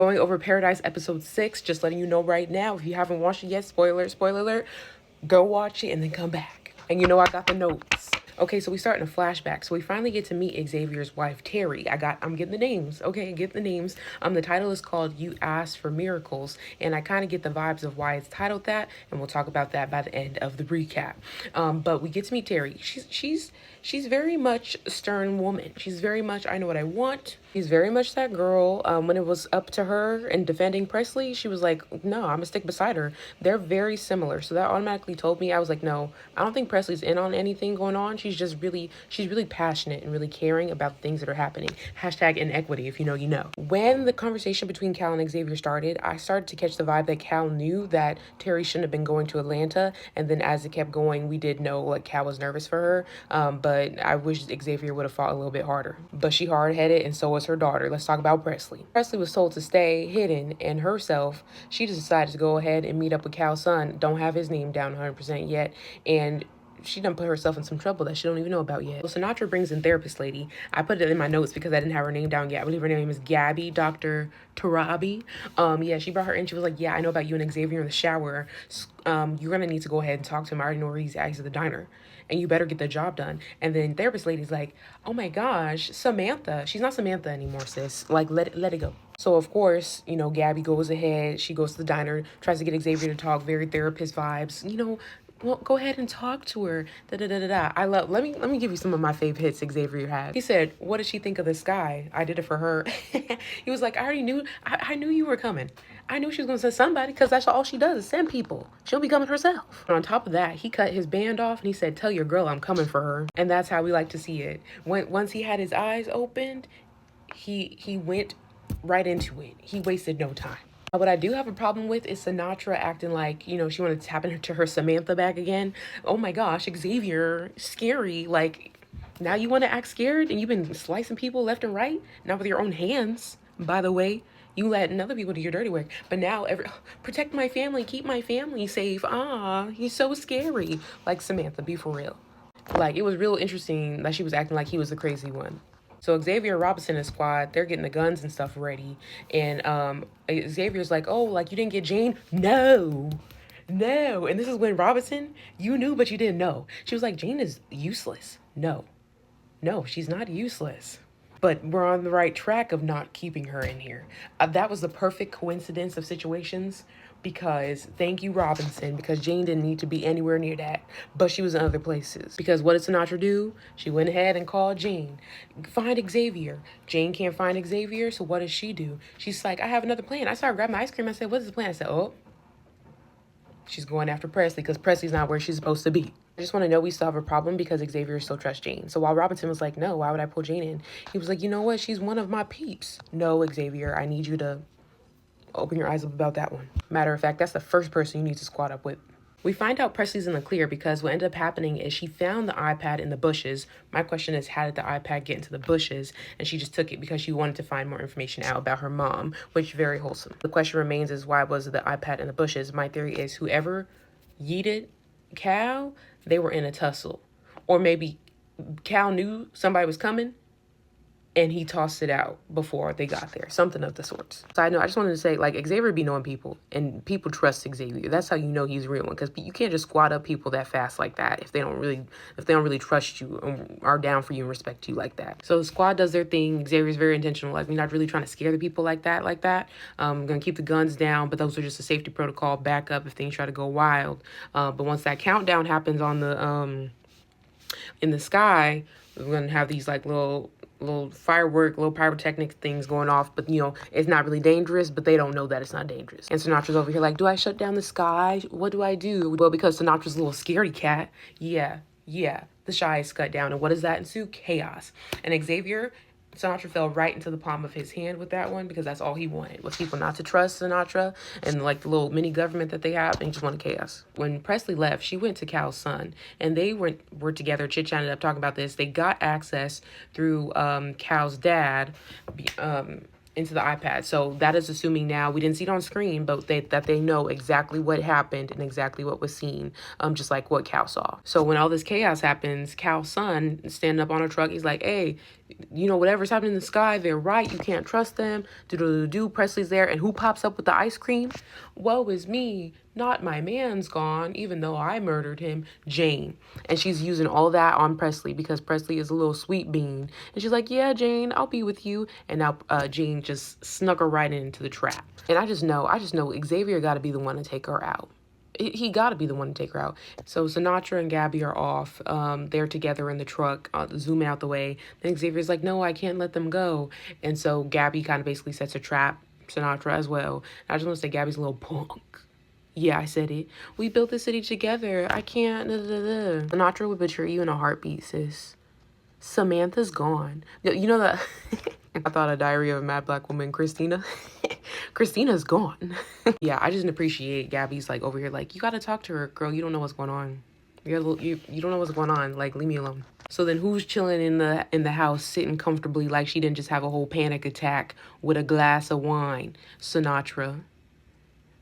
Going over Paradise episode 6, just letting you know right now, if you haven't watched it yet, spoiler alert, go watch it and then come back. And you know I got the notes. Okay, so we start in a flashback. So we finally get to meet Xavier's wife, Terry. I'm getting the names. Okay, get the names. The title is called You Asked for Miracles, and I kind of get the vibes of why it's titled that, and we'll talk about that by the end of the recap. But we get to meet Terry. She's very much a stern woman. She's very much, I know what I want. She's very much that girl. When it was up to her in defending Presley, she was like, no, I'm gonna stick beside her. They're very similar. So that automatically told me, I was like, no, I don't think Presley's in on anything going on. She's really passionate and really caring about the things that are happening. Hashtag inequity, if you know, you know. When the conversation between Cal and Xavier started, I started to catch the vibe that Cal knew that Terry shouldn't have been going to Atlanta. And then as it kept going, we did know like Cal was nervous for her. But I wish Xavier would have fought a little bit harder. But she hard-headed, and so was her daughter. Let's talk about Presley. Presley was told to stay hidden, and herself, she just decided to go ahead and meet up with Cal's son. Don't have his name down 100% yet. And she done put herself in some trouble that she don't even know about yet. So Sinatra brings in therapist lady. I put it in my notes because I didn't have her name down yet. I believe her name is Gabby, Dr. Tarabi. Yeah, she brought her in. She was like, yeah, I know about you and Xavier in the shower. You're gonna need to go ahead and talk to him. I already know where he's at. He's at the diner. And you better get the job done. And then therapist lady's like, oh my gosh, Samantha. She's not Samantha anymore, sis. Like, let it go. So, of course, you know, Gabby goes ahead. She goes to the diner, tries to get Xavier to talk, very therapist vibes. You know, well, go ahead and talk to her. Da da da da da. Let me give you some of my fave hits Xavier had. He said, what does she think of this guy? I did it for her. He was like, I already knew, I knew you were coming. I knew she was gonna send somebody because that's all she does is send people. She'll be coming herself. And on top of that, he cut his band off and he said, tell your girl I'm coming for her. And that's how we like to see it. Once he had his eyes opened, he went right into it. He wasted no time. What I do have a problem with is Sinatra acting like, you know, she wanted to tap into her Samantha back again. Oh my gosh, Xavier, scary. Like, now you want to act scared and you've been slicing people left and right? Not with your own hands, by the way. You letting other people do your dirty work. But now, protect my family, keep my family safe. Ah, he's so scary. Like, Samantha, be for real. Like, it was real interesting that she was acting like he was the crazy one. So Xavier Robinson and squad, they're getting the guns and stuff ready. And Xavier's like, oh, like you didn't get Jane? No. And this is when Robinson, you knew, but you didn't know. She was like, Jane is useless. No, she's not useless. But we're on the right track of not keeping her in here. That was the perfect coincidence of situations because thank you, Robinson, because Jane didn't need to be anywhere near that, but she was in other places. Because what did Sinatra do? She went ahead and called Jane. Find Xavier. Jane can't find Xavier, so what does she do? She's like, I have another plan. I started grabbing my ice cream. I said, what is the plan? I said, oh, she's going after Presley because Presley's not where she's supposed to be. I just want to know we still have a problem because Xavier still trusts Jane. So while Robinson was like, no, why would I pull Jane in? He was like, you know what? She's one of my peeps. No, Xavier, I need you to open your eyes up about that one. Matter of fact, that's the first person you need to squad up with. We find out Presley's in the clear because what ended up happening is she found the iPad in the bushes. My question is, how did the iPad get into the bushes? And she just took it because she wanted to find more information out about her mom, which very wholesome. The question remains is, why was the iPad in the bushes? My theory is whoever yeeted Cal, they were in a tussle. Or maybe Cal knew somebody was coming and he tossed it out before they got there. Something of the sorts. Side note, I just wanted to say, like, Xavier be knowing people, and people trust Xavier. That's how you know he's a real one, because you can't just squad up people that fast like that if they don't really trust you and are down for you and respect you like that. So the squad does their thing. Xavier's very intentional. Like, we're not really trying to scare the people like that. Gonna keep the guns down, but those are just a safety protocol backup if things try to go wild. But once that countdown happens on the in the sky, we're gonna have these like little firework, little pyrotechnic things going off, but you know, it's not really dangerous, but they don't know that it's not dangerous. And Sinatra's over here like, do I shut down the sky? What do I do? Well, because Sinatra's a little scaredy cat, yeah, the shy is cut down. And what does that ensue? Chaos. And Xavier, Sinatra fell right into the palm of his hand with that one because that's all he wanted, was people not to trust Sinatra and like the little mini government that they have, and he just wanted chaos. When Presley left, she went to Cal's son, and they were together chit-chatting up talking about this. They got access through Cal's dad, into the iPad. So that is assuming now, we didn't see it on screen, but that they know exactly what happened and exactly what was seen, just like what Cal saw. So when all this chaos happens, Cal's son standing up on a truck, he's like, hey, you know, whatever's happening in the sky, they're right. You can't trust them. Do. Presley's there. And who pops up with the ice cream? Woe is me. Not my man's gone, even though I murdered him. Jane. And she's using all that on Presley because Presley is a little sweet bean. And she's like, yeah, Jane, I'll be with you. And now Jane just snuck her right into the trap. And I just know Xavier got to be the one to take her out. He got to be the one to take her out. So Sinatra and Gabby are off. They're together in the truck, zooming out the way. Then Xavier's like, no, I can't let them go. And so Gabby kind of basically sets a trap, Sinatra as well. And I just want to say Gabby's a little punk. Yeah, I said it. We built the city together. I can't. Sinatra would betray you in a heartbeat, sis. Samantha's gone. You know that... I thought a Diary of a Mad Black Woman, Christina. Christina's gone. Yeah, I just appreciate Gabby's like over here like, you gotta talk to her, girl. You don't know what's going on. You don't know what's going on. Like, leave me alone. So then who's chilling in the house, sitting comfortably like she didn't just have a whole panic attack with a glass of wine? Sinatra.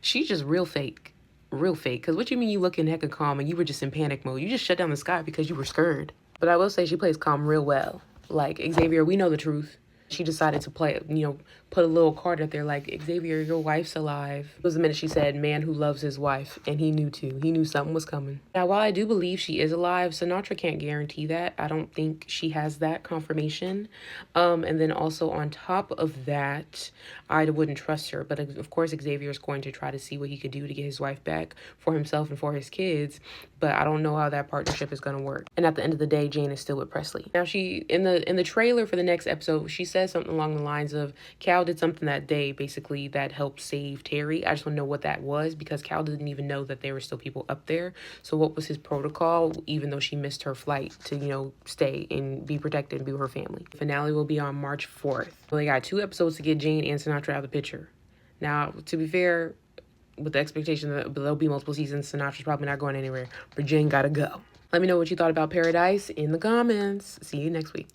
She's just real fake. Real fake. Because what you mean you looking hecka calm and you were just in panic mode? You just shut down the sky because you were scared. But I will say she plays calm real well. Like, Xavier, we know the truth. She decided to play, put a little card up there like, Xavier, your wife's alive. It was the minute she said, man who loves his wife. And he knew too. He knew something was coming. Now, while I do believe she is alive, Sinatra can't guarantee that. I don't think she has that confirmation. And then also on top of that, I wouldn't trust her. But of course, Xavier is going to try to see what he could do to get his wife back for himself and for his kids. But I don't know how that partnership is going to work. And at the end of the day, Jane is still with Presley. Now, she in the trailer for the next episode, she says something along the lines of Cal did something that day, basically, that helped save Terry. I just want to know what that was because Cal didn't even know that there were still people up there. So what was his protocol, even though she missed her flight to, stay and be protected and be with her family? The finale will be on March 4th. Well, they got 2 episodes to get Jane and Sinatra out of the picture. Now, to be fair, with the expectation that there'll be multiple seasons, Sinatra's probably not going anywhere, but Jane gotta go. Let me know what you thought about Paradise in the comments. See you next week.